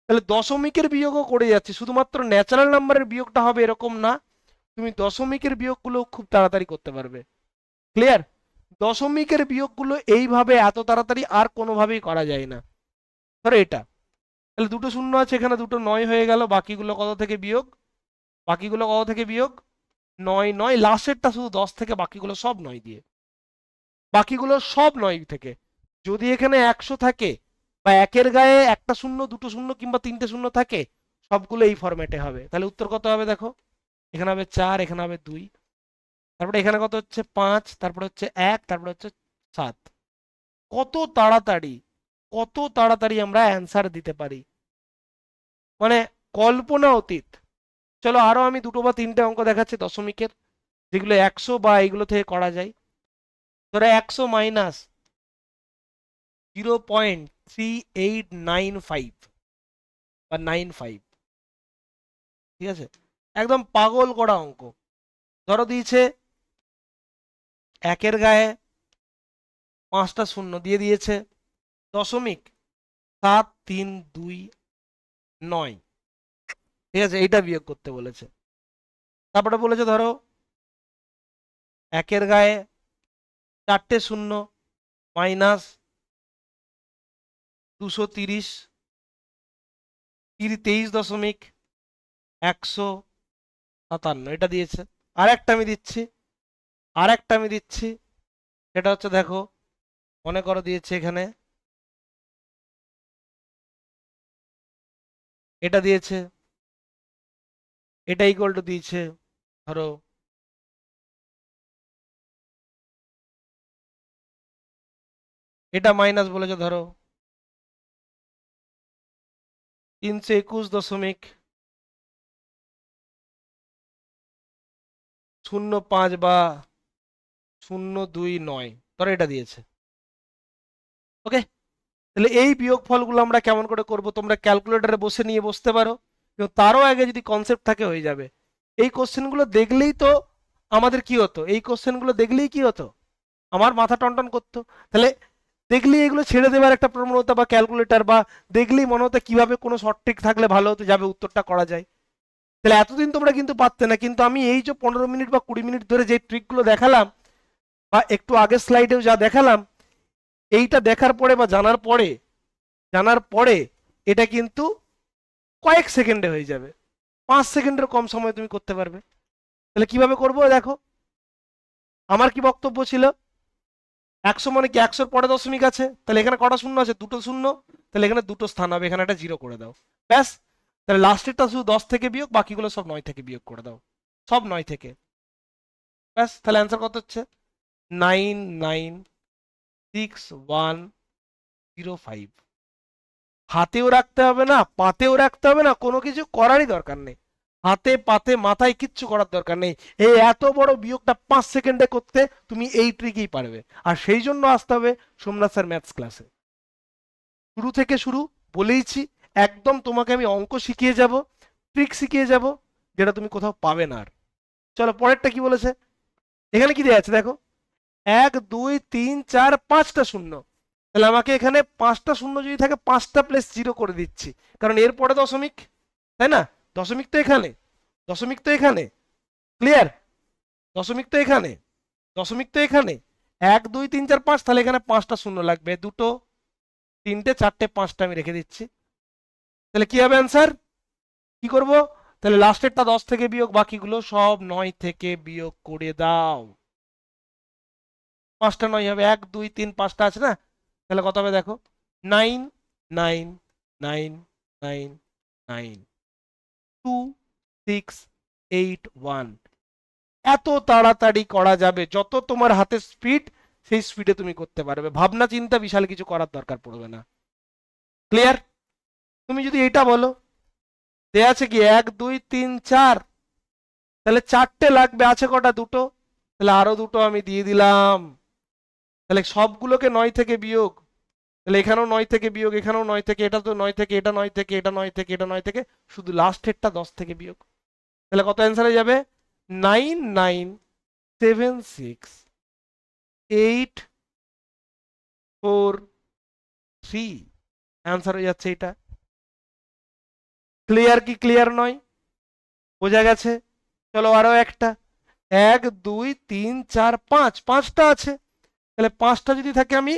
তাহলে দশমিকের বিয়োগও করে যাচ্ছে, শুধুমাত্র ন্যাচারাল নাম্বারের বিয়োগটা হবে এরকম না, তুমি দশমিকের বিয়োগগুলো খুব তাড়াতাড়ি করতে পারবে। ক্লিয়ার? দশমিকের বিয়োগগুলো এইভাবে এত তাড়াতাড়ি আর কোনোভাবেই করা যায় না। ধরো এটা, তাহলে দুটো শূন্য আছে, এখানে দুটো 9 হয়ে গেল, বাকিগুলো কত থেকে বিয়োগ, বাকিগুলো কত থেকে বিয়োগ, 9 9, লাস্টেরটা শুধু 10 থেকে, বাকিগুলো সব 9 দিয়ে, বাকিগুলো সব 9 থেকে। যদি এখানে 100 থাকে বা একের গায়ে একটা শূন্য, দুটো শূন্য কিংবা তিনটে শূন্য থাকে, সবগুলো এই ফরম্যাটে হবে। তাহলে উত্তর কত হবে দেখো, এখানে হবে 4, এখানে হবে 2, তারপরে এখানে কত হচ্ছে 5, তারপরে হচ্ছে 1, তারপরে হচ্ছে 7। কত তাড়াতাড়ি, কত তাড়াতাড়ি আমরা অ্যান্সার দিতে পারি, মানে কল্পনা অতীত। চলো আরো আমি দুটো বা তিনটে অঙ্ক দেখাচ্ছি দশমিকের, যেগুলো 100 বা এইগুলো থেকে করা যায়। ধরো 100 মাইনাস 0.3895 বা 95, ঠিক আছে? একদম পাগল করা অঙ্ক। ধরো দিয়েছে একের গায়ে 5টা শূন্য দিয়ে দিয়েছে, দশমিক 7329, ঠিক আছে? এইটা বিয়োগ করতে বলেছে। তারপরে বলেছে ধরো একের গায়ে 4টে শূন্য মাইনাস 230, 23.157, এটা দিয়েছে। আর একটা আমি দিচ্ছি, আর একটা আমি দিচ্ছি, সেটা হচ্ছে দেখো, মনে করো দিয়েছে এখানে এটা দিয়েছে, এটা ইকুয়াল টু দিয়েছে ধরো এটা মাইনাস বলেছে ধরো 321.05 বা 029, ধরো এটা দিয়েছে। ওকে, তাহলে এই বিয়োগ ফলগুলো আমরা কেমন করে করব, তোমরা ক্যালকুলেটরে বসে নিয়ে বসতে পারো, কিন্তু তারও আগে যদি কনসেপ্ট থাকে হয়ে যাবে। এই কোশ্চেনগুলো দেখলেই তো আমাদের কি হতো, এই কোশ্চেনগুলো দেখলেই কি হতো, আমার মাথা টনটন করতো। তাহলে দেখলেই এগুলো ছেড়ে দেওয়ার একটা প্রবণতা, বা ক্যালকুলেটর, বা দেখলেই মনে হতো কিভাবে কোনো শর্ট ট্রিক থাকলে ভালো হতো, যাবে উত্তরটা করা যায়। তাহলে এতদিন তোমরা কিন্তু পারতে না, কিন্তু আমি এই যে 15 মিনিট বা 20 মিনিট ধরে যে ট্রিকগুলো দেখালাম, বা একটু আগের স্লাইডেও যা দেখালাম, এইটা দেখার পরে বা জানার পরে এটা কিন্তু কয়েক সেকেন্ডে হয়ে যাবে, 5 সেকেন্ডের কম সময় তুমি করতে পারবে। তাহলে কিভাবে করবো দেখো, আমার কি বক্তব্য ছিল, 100 মানে কি 100-র পরে দশমিক আছে, তাহলে এখানে কটা শূন্য আছে, দুটো শূন্য, তাহলে এখানে দুটো স্থান হবে, এখানে একটা জিরো করে দাও, ব্যাস। তাহলে লাস্টেরটা শুধু 10 থেকে বিয়োগ, বাকিগুলো সব 9 থেকে বিয়োগ করে দাও, সব 9 থেকে, ব্যাস। তাহলে অ্যান্সার কত হচ্ছে, 996,105। হাতেও রাখতে হবে না, পাতেও রাখতে হবে না, কোনো কিছু করারই দরকার নেই। হাতে পাতে মাথায় কিচ্ছু করার দরকার নেই। এই এত বড় বিয়োগটা 5 সেকেন্ডে করতে তুমি এই ট্রিকেই পারবে। আর সেই জন্য আসতে হবে সোমনাথ স্যার ম্যাথস ক্লাসে। শুরু থেকে শুরু বলেইছি, একদম তোমাকে আমি অঙ্ক শিখিয়ে যাব, ট্রিক শিখিয়ে যাব, যেটা তুমি কোথাও পাবে না আর। চলো পরেরটা কি বলেছে, এখানে কি দেওয়া আছে দেখো, 1 2 3 4 5টা শূন্য। তাহলে আমাকে এখানে 5টা শূন্য যদি থাকে 5টা প্লেস 0 করে দিচ্ছি, কারণ এরপরে দশমিক, তাই না? দশমিক তো এখানে, দশমিক তো এখানে, ক্লিয়ার? দশমিক তো এখানে, দশমিক তো এখানে, 1 2 3 4 5, তাহলে এখানে 5টা শূন্য লাগবে, 2 3 4 5টা আমি রেখে দিচ্ছি। তাহলে কি হবে অ্যান্সার, কি করব? তাহলে লাস্টেরটা 10 থেকে বিয়োগ, বাকিগুলো সব 9 থেকে বিয়োগ করে দাও। 5টা 9 হবে, 1 2 3 5টা আছে না? তাহলে কত হবে দেখো, 9 9 9 9 2 6 8 1। এত তাড়াতাড়ি করা যাবে, যত তোমার হাতে স্পিড সেই স্পিডে তুমি করতে পারবে, ভাবনা চিন্তা বিশাল কিছু করার দরকার পড়বে না। ক্লিয়ার? তুমি যদি এটা বলো, দেয়া আছে কি 1 2 3 4, তাহলে 4টে লাগবে, আছে কটা? 2টো, তাহলে আরো 2টো আমি দিয়ে দিলাম। তাহলে সবগুলোকে 9 থেকে বিয়োগ, তাহলে এখানেও 9 থেকে বিয়োগ, এখানেও 9 থেকে, এটা তো 9 থেকে, এটা 9 থেকে, এটা 9 থেকে, এটা 9 থেকে, শুধু লাস্টেরটা 10 থেকে বিয়োগ। তাহলে কত অ্যান্সার হয়ে যাবে, 9 9 7 6 8 4 3। অ্যান্সার হয়ে যাচ্ছে এটা। ক্লিয়ার কি ক্লিয়ার নয়? বোঝা গেছে? চলো আরো একটা, 1 2 3 4 5, 5টা আছে। তাহলে 5টা যদি থাকে, আমি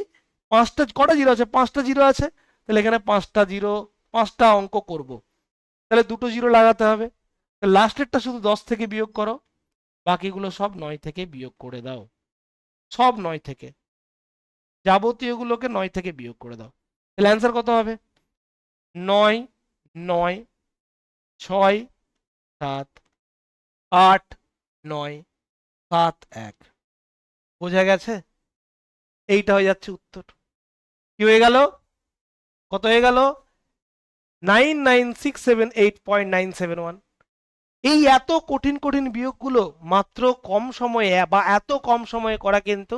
5টা কটা জিরো আছে, 5টা জিরো আছে, তাহলে এখানে 5টা জিরো, 5টা অঙ্ক করব, তাহলে 2টো জিরো লাগাতে হবে। লাস্টেরটা শুধু 10 থেকে বিয়োগ করো, বাকিগুলো সব 9 থেকে বিয়োগ করে দাও, সব 9 থেকে, যাবতীয়গুলোকে 9 থেকে বিয়োগ করে দাও। তাহলে অ্যান্সার কত হবে, 9 9 6 7 8 9 7 1। বোঝা গেছে? এইটা হয়ে যাচ্ছে উত্তর। কি হয়ে গেল, কত হয়ে গেল, 9 9 6 7 8.971। এই এত কঠিন কঠিন বিয়োগগুলো মাত্র কম সময়ে বা এত কম সময়ে করা কিন্তু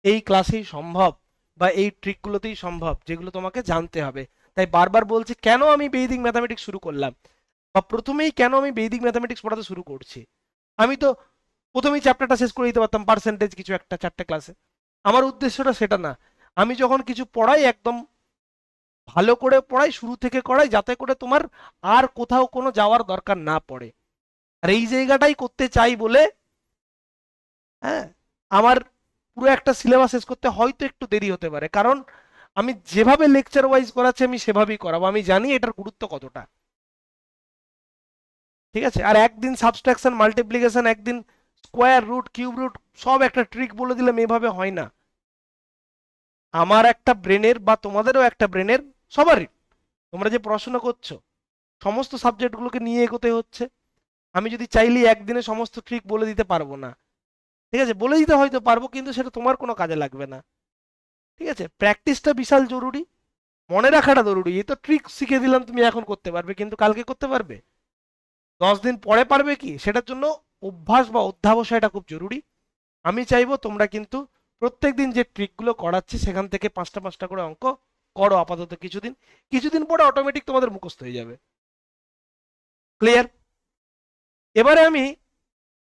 এই ক্লাসেই সম্ভব, বা এই ট্রিকগুলোতেই সম্ভব, যেগুলো তোমাকে জানতে হবে। তাই বারবার বলছি, কেন আমি বেদিক ম্যাথামেটিক্স শুরু করলাম, বা প্রথমেই কেন আমি বেদিক ম্যাথামেটিক্স পড়াতে শুরু করছি। আমি তো প্রথমেই চ্যাপ্টারটা শেষ করে দিতে পারতাম, পার্সেন্টেজ কিছু একটা 4টে ক্লাসে। আমার উদ্দেশ্যটা সেটা না। আমি যখন কিছু পড়াই, একদম ভালো করে পড়াই, শুরু থেকে করাই, যাতে করে তোমার আর কোথাও কোনো যাওয়ার দরকার না পড়ে। আর এই জায়গাটাই করতে চাই বলে, হ্যাঁ, আমার পুরো একটা সিলেবাস শেষ করতে হয়তো একটু দেরি হতে পারে, কারণ আমি যেভাবে লেকচার ওয়াইজ করাচ্ছি আমি সেভাবেই করাবো, আমি জানি এটার গুরুত্ব কতটা। ঠিক আছে? আর একদিন সাবস্ট্রাকশন মাল্টিপ্লিকেশন, একদিন স্কোয়ার রুট কিউব রুট, সব একটা ট্রিক বলে দিলাম, এভাবে হয় না। আমার একটা ব্রেনের, বা তোমাদেরও একটা ব্রেনের, সবারই, তোমরা যে পড়াশোনা করছো সমস্ত সাবজেক্টগুলোকে নিয়ে এগোতে হচ্ছে। আমি যদি চাইলে একদিনে সমস্ত ট্রিক বলে দিতে পারবো না। ঠিক আছে, বলে দিতে হয়তো পারবো, কিন্তু সেটা তোমার কোনো কাজে লাগবে না। ঠিক আছে, প্র্যাকটিসটা বিশাল জরুরি, মনে রাখাটা জরুরি। এই তো ট্রিক শিখে দিলাম, তুমি এখন করতে পারবে, কিন্তু কালকে করতে পারবে? 10 দিন পরে পারবে কি? সেটার জন্য অভ্যাস বা অধ্যাবসায় এটা খুব জরুরি। আমি চাইবো তোমরা কিন্তু প্রত্যেকদিন যে ট্রিকগুলো করাচ্ছি সেখান থেকে 5টা 5টা করে অঙ্ক করো আপাতত কিছুদিন, কিছুদিন পরে অটোমেটিক তোমাদের মুখস্থ হয়ে যাবে। ক্লিয়ার? এবারে আমি,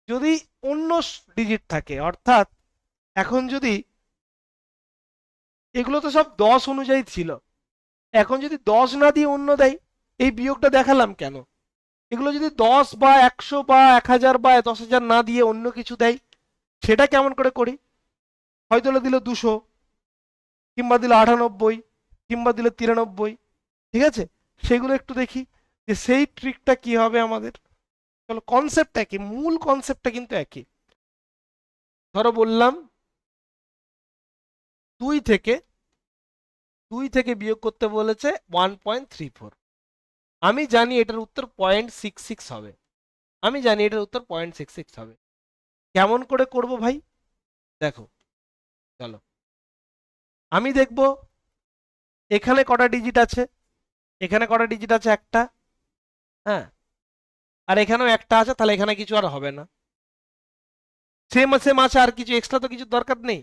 যদি অন্য ডিজিট থাকে, অর্থাৎ এখন যদি, এগুলো তো সব 10 অনুযায়ী ছিল, এখন যদি 10 না দিয়ে অন্য দেয়, এই বিয়োগটা দেখালাম কেন? এগুলো যদি 10 বা 100 বা 1000 বা 10,000 না দিয়ে অন্য কিছু দেয়, সেটা কেমন করে করি? হয়তো দিল 200, কিংবা দিল 98, কিংবা দিল 93। ঠিক আছে, সেগুলো একটু দেখি যে সেই ট্রিকটা কি হবে আমাদের। চলো, কনসেপ্ট একই, মূল কনসেপ্টটা কিন্তু একই। ধরো বললাম 2 থেকে, 2 থেকে বিয়োগ করতে বলেছে 1.34। আমি জানি এটার উত্তর 0.66 হবে, আমি জানি এটার উত্তর 0.66 হবে। কেমন করে করব ভাই? দেখো, চলো আমি দেখব এখানে কটা ডিজিট আছে, এখানে কটা ডিজিট আছে? একটা। হ্যাঁ, আর এখানেও একটা আছে, তাহলে এখানে কিছু আর হবে না। সেম সেম আছে, আর কিছু এক্সট্রা তো কিছু দরকার নেই।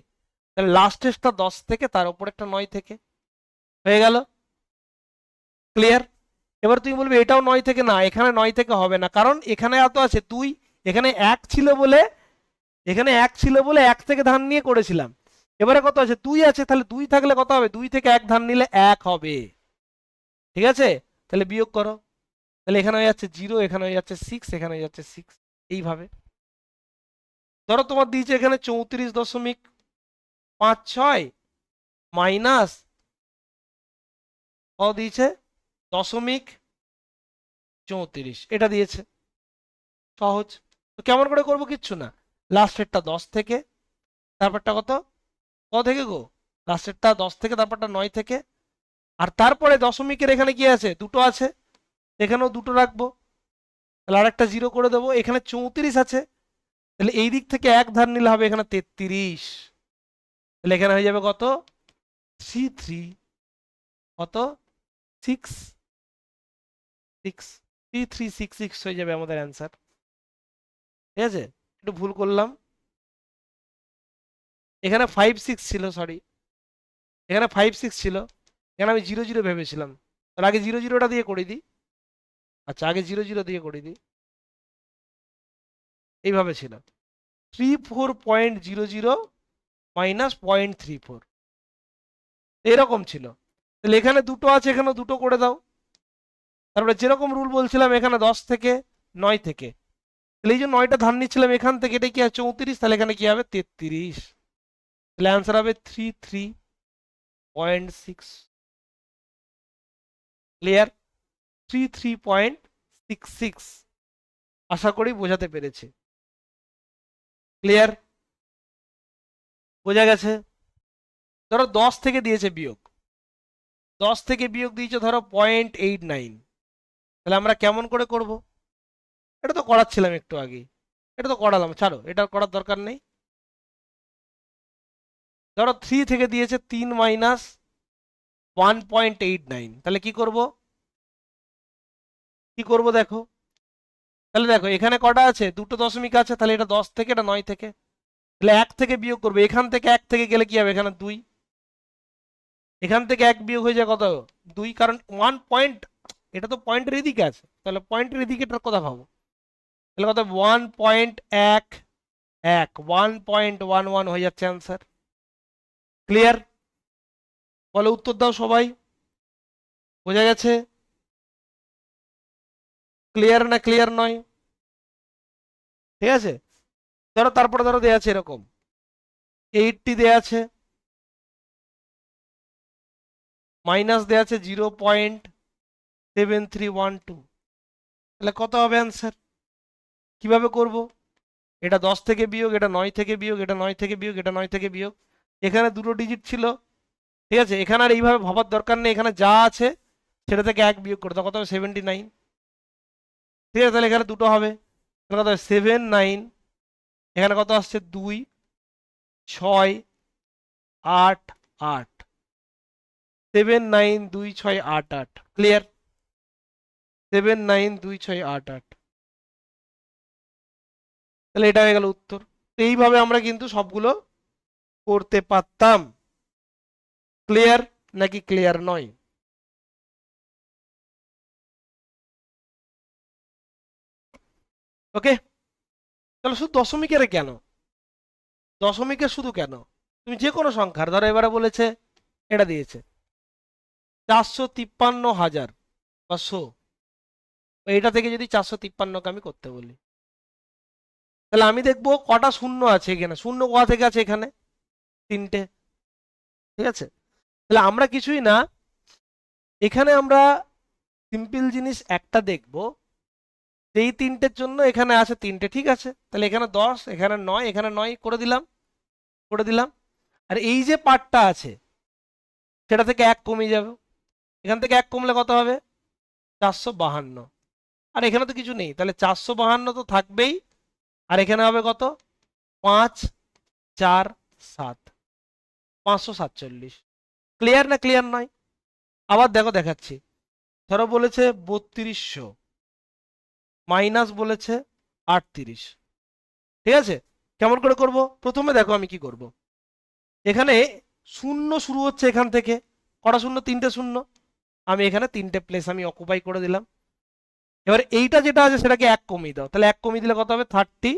তাহলে লাস্টেরটা 10 থেকে, তার উপর একটা 9 থেকে, হয়ে গেল। ক্লিয়ার? এবার তুমি বলবে এটাও 9 থেকে, না এখানে 9 থেকে হবে না, কারণ এখানে এত আছে 2, এখানে 1 ছিল বলে, এখানে 1 ছিল বলে 1 থেকে ধান নিয়ে করেছিলাম। এবারে কত আছে? 2 আছে, তাহলে 2 থাকলে কত হবে? 2 থেকে 1 ধান নিলে 1 হবে। ঠিক আছে, তাহলে বিয়োগ করো। তাহলে এখানে হয়ে যাচ্ছে 0, এখানে হয়ে যাচ্ছে 6, এখানে হয়ে যাচ্ছে 6। এইভাবে ধরো তোমার দিয়েছে এখানে 34.56 মাইনাস কত দিয়েছে? 0.34 এটা দিয়েছে। সহজ। তো কেমন করে করবো? কিচ্ছু না, লাস্টেরটা 10 থেকে, তারপরটা কত কত থেকে গো? লাস্টেরটা 10 থেকে, তারপরটা 9 থেকে, আর তারপরে দশমিকের এখানে কি আছে? দুটো আছে, এখানেও দুটো রাখবো। তাহলে আরেকটা 0 করে দেবো। এখানে 34 আছে, তাহলে এই দিক থেকে 1 ধার নিলে হবে এখানে 33। তাহলে এখানে হয়ে যাবে কত? 3 কত? 6 6 3366 হয়ে যাবে আমাদের অ্যান্সার। ঠিক আছে, একটু ভুল করলাম, এখানে 5 6 ছিল, সরি, এখানে 5 6 ছিল, এখানে আমি 0 0 ভেবেছিলাম। তাহলে আগে 0 0টা দিয়ে করে দিই। আচ্ছা, আগে 0 0 দিয়ে করে দিই। এইভাবে ছিল 34.00 মাইনাস 0.34, এরকম ছিল। তাহলে এখানে দুটো আছে, এখানে দুটো করে দাও। তারপরে যেরকম রুল বলছিলাম, এখানে 10 থেকে 9 থেকে, তাহলে এই যে 9টা ধান নিচ্ছিলাম এখান থেকে, এটা কি আছে? 34, তাহলে এখানে কি হবে? 33। তাহলে অ্যান্সার হবে 33.6। ক্লিয়ার? 33.66। আশা করি বোঝাতে পেরেছি। ক্লিয়ার? বোঝা গেছে? ধরো 10 থেকে দিয়েছে বিয়োগ, 10 থেকে বিয়োগ দিয়েছে ধরো 0.89, তাহলে আমরা কেমন করে করব? এটা তো করাচ্ছিলাম একটু আগে, এটা তো করালাম, ছাড়ো, এটা করার দরকার নেই। ধরো 3 থেকে দিয়েছে 3 মাইনাস 1.89, তাহলে কি করব? কি করব দেখো। তাহলে দেখো এখানে কটা আছে? দুটো দশমিক আছে, তাহলে এটা 10 থেকে, এটা 9 থেকে, তাহলে 1 থেকে বিয়োগ করবে। এখান থেকে 1 থেকে গেলে কি হবে? এখানে 2, এখান থেকে 1 বিয়োগ হয়ে যায় কত? 2, কারণ 1 পয়েন্ট, এটা তো পয়েন্টের এদিকে আছে, তাহলে পয়েন্টের এদিকে এটার কথা ভাবো। তাহলে কত? 1.11, 1.11 হয়ে যাচ্ছে অ্যান্সার। ক্লিয়ার? বলে উত্তর দাও সবাই। বোঝা গেছে? ক্লিয়ার না ক্লিয়ার নয়? ঠিক আছে, ধরো তারপরে ধরো দেয়া আছে এরকম 80 দেয়া আছে, মাইনাস দেয়া আছে 0.7312, তাহলে কত হবে অ্যান্সার? কিভাবে করব? এটা 10 থেকে বিয়োগ, এটা 9 থেকে বিয়োগ, এটা 9 থেকে বিয়োগ, এটা 9 থেকে বিয়োগ, এখানে দুটো ডিজিট ছিল। ঠিক আছে, এখানে আর এইভাবে ভাবার দরকার নেই, এখানে যা আছে সেটা থেকে 1 বিয়োগ করে দাও, কত হবে? 79। ঠিক আছে, তাহলে এখানে দুটো হবে, তাহলে কত হবে? 79, এখানে কত আসছে? 2 6 8 8, 79 2 6 8 8। ক্লিয়ার? 79 2 6 8 8, তাহলে এটা হয়ে গেল উত্তর। তো এইভাবে আমরা কিন্তু সবগুলো করতে পারতাম। ক্লিয়ার নাকি ক্লিয়ার নয়? ওকে, তাহলে শুধু দশমিকের কেন? দশমিকের শুধু কেন? তুমি যে কোনো সংখ্যার ধরো, এবারে বলেছে এটা দিয়েছে 453,500, এইটা থেকে যদি 453কে আমি করতে বলি, তাহলে আমি দেখবো কটা শূন্য আছে এখানে। শূন্য কোথা থেকে আছে? এখানে 3টে। ঠিক আছে, তাহলে আমরা কিছুই না, এখানে আমরা সিম্পল জিনিস একটা দেখবো, এই 3টের জন্য এখানে আছে 3টে। ঠিক আছে, তাহলে এখানে 10, এখানে 9, এখানে 9 করে দিলাম, করে দিলাম। আর এই যে পার্টটা আছে সেটা থেকে 1 কমে যাবে, এখান থেকে 1 কমলে কত হবে? 452। আর এখানে তো কিছু নেই, তাহলে 452 তো থাকবেই, আর এখানে হবে কত? 5 4 7, 547। ক্লিয়ার না ক্লিয়ার নয়? আবার দেখো দেখাচ্ছি, ধরো বলেছে 3200 মাইনাস বলেছে 38, ঠিক আছে? কেমন করে করব? প্রথমে দেখো আমি কি করব। এখানে শূন্য শুরু হচ্ছে এখান থেকে, কটা শূন্য? তিনটে শূন্য। আমি এখানে তিনটে প্লেস আমি অকুপাই করে দিলাম। এবার এইটা যেটা আছে সেটাকে এক কমিয়ে দাও, তাহলে এক কমিয়ে দিলে কত হবে? 30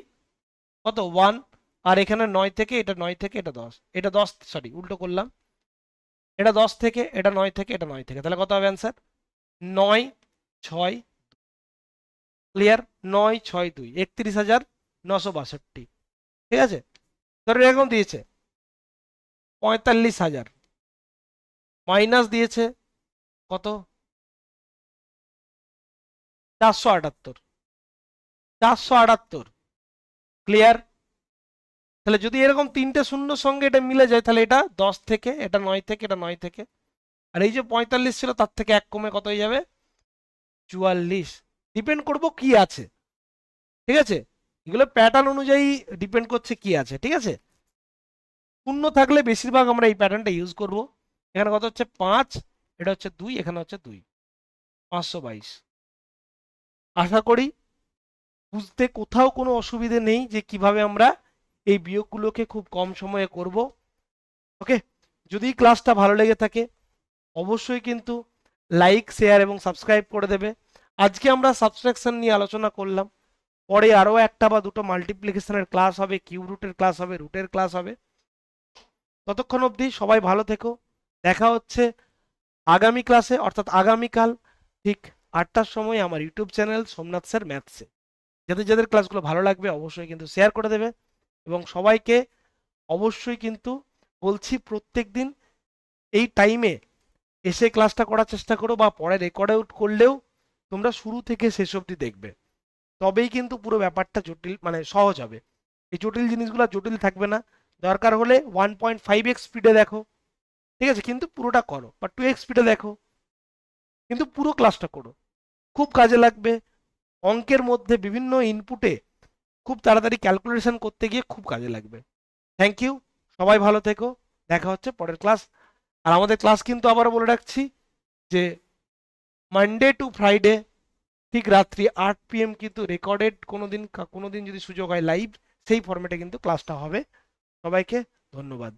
কত 1। আর এখানে 9 থেকে এটা 9 থেকে এটা 10, এটা 10 সরি উল্টো করলাম, এটা 10 থেকে এটা 9 থেকে এটা 9 থেকে, তাহলে কত হবে অ্যান্সার? 9 6। ক্লিয়ার? 9 6 2 31,962, ঠিক আছে? ধরো এরকম দিয়েছে 45,000, মাইনাস দিয়েছে কত? 478, 478। ক্লিয়ার? তাহলে যদি এরকম তিনটে শূন্যর সঙ্গে এটা মিলে যায় তাহলে এটা 10 থেকে এটা 9 থেকে এটা 9 থেকে, আর এই যে 45 ছিল তার থেকে এক কমে কত হয়ে যাবে? 44। ডিপেন্ড করব কি আছে, ঠিক আছে? এগুলো প্যাটার্ন অনুযায়ী ডিপেন্ড করছে কি আছে, ঠিক আছে? শূন্য থাকলে বেশিরভাগ আমরা এই প্যাটার্নটা ইউজ করব। এখানে কত হচ্ছে? 5, এটা হচ্ছে 2, এখানে হচ্ছে 2, 522। আশা করি বুঝতে কোথাও কোনো অসুবিধে নেই যে কিভাবে আমরা এই বিয়োগগুলোকে খুব কম সময়ে করব। ওকে, যদি ক্লাসটা ভালো লেগে থাকে অবশ্যই কিন্তু লাইক শেয়ার এবং সাবস্ক্রাইব করে দেবে। আজকে আমরা সাবট্রাকশন নিয়ে আলোচনা করলাম, পরে আরও একটা বা দুটো মাল্টিপ্লিকেশনের ক্লাস হবে, কিউব রুটের ক্লাস হবে, রুটের ক্লাস হবে। ততক্ষণ অবধি সবাই ভালো থেকো, দেখা হচ্ছে আগামী ক্লাসে, অর্থাৎ আগামীকাল ঠিক 8টার সময় আমার ইউটিউব চ্যানেল সোমনাথ স্যার ম্যাথসে। যাদের যাদের ক্লাসগুলো ভালো লাগবে অবশ্যই কিন্তু শেয়ার করে দেবে, এবং সবাইকে অবশ্যই কিন্তু বলছি প্রত্যেক দিন এই টাইমে এসে ক্লাসটা করার চেষ্টা করো, বা পরে রেকর্ড আউট করলেও তোমরা শুরু থেকে শেষ অবধি দেখবে, তবেই কিন্তু পুরো ব্যাপারটা জটিল মানে সহজ হবে। এই জটিল জিনিসগুলো জটিল থাকবে না। দরকার হলে 1.5x স্পিডে দেখো, ঠিক আছে, কিন্তু পুরোটা করো, বা 2x স্পিডে দেখো, কিন্তু পুরো ক্লাসটা করো, খুব কাজে লাগবে। অঙ্কের মধ্যে বিভিন্ন ইনপুটে খুব তাড়াতাড়ি ক্যালকুলেশন করতে গিয়ে খুব কাজে লাগবে। থ্যাংক ইউ, সবাই ভালো থেকো, দেখা হচ্ছে পরের ক্লাস। আর আমাদের ক্লাস কিন্তু আবারও বলে রাখছি যে মানডে টু ফ্রাইডে ঠিক রাত্রি 8 PM কিন্তু রেকর্ডেড, কোনোদিন যদি সুযোগ হয় লাইভ, সেই ফরম্যাটে কিন্তু ক্লাসটা হবে। সবাইকে ধন্যবাদ।